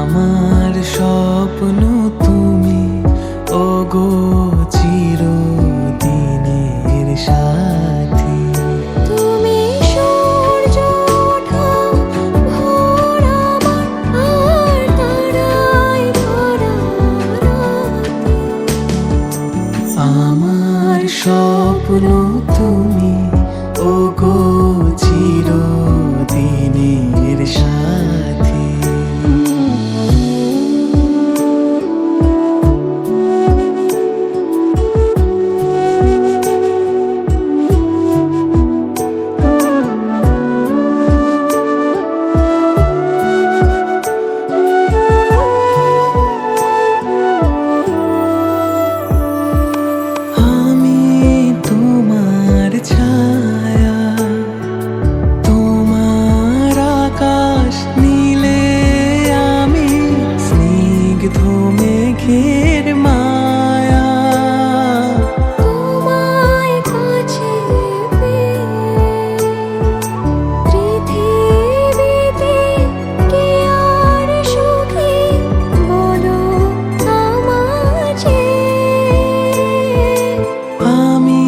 আমার স্বপ্ন তুমি, ওগো চিরদিনের সাথী। তুমি সূর্য ওঠা ভোর আমার, আর তারায় ভরা রাতে। আমার স্বপ্ন তুমি, ওগো চিরদিনের সাথী। আমি তোমার ছায়া, তোমার আকাশ নীলে আমি স্নিগ্ধ মেঘের মায়া। তোমায় কাছে পেয়ে পৃথিবীতে কে আর সুখী বলো আমাকে। আমি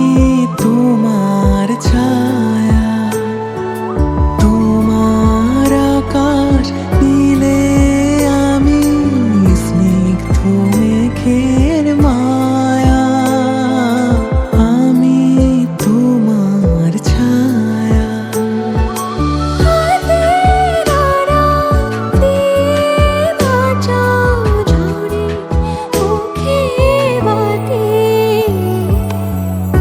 তোমার ছায়া, তোমার আকাশ নীলে আমি স্নিগ্ধ মেঘের মায়া। আমি তোমার ছায়া। হাতের আড়াল দিয়ে বাঁচাও ঝরে মুখে বাতি।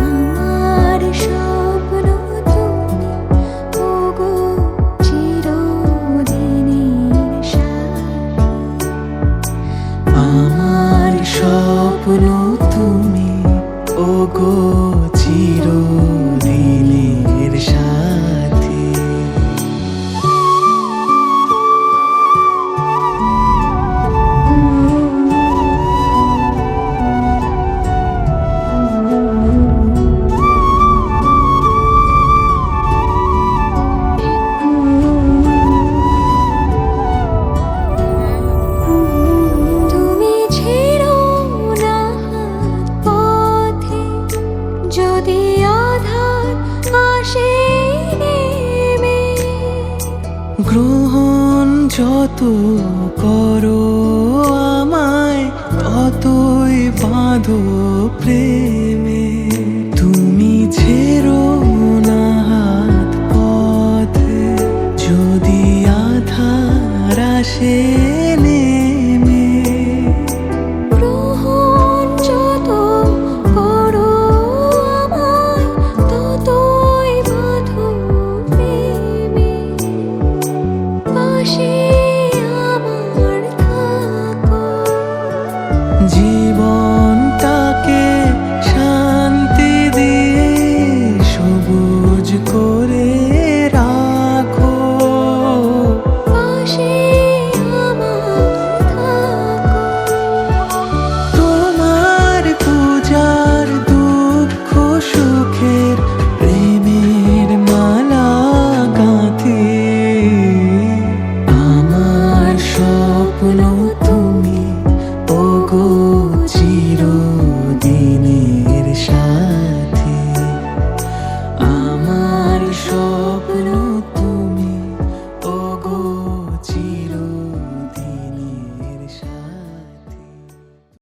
আমার স্বপ্ন তুমি, ওগো চিরদিনের সাথী। আমার স্বপ্ন তুমি, ওগো চিরদিনের সাথী। তুমি ছেড়ো না হাত পথে, যদি আধার আসে নেমে। গ্রহণ যত করো আমায়, ততই বাঁধো প্রেমে। তুমি ছেড়ো না হাত পথে, যদি আধার আসে নেমে। গ্রহণ যত করো আমায়, ততই বাঁধো প্রেমে। পাশে আমার থাকো। জীবনটাকে শান্তি দিয়ে সবুজ করে রাখো। পাশে আমার থাকো। তোমার পূজার দুঃখ সুখের প্রেমের মালা গাঁথি। আমার স্বপ্ন তুমি, ওগো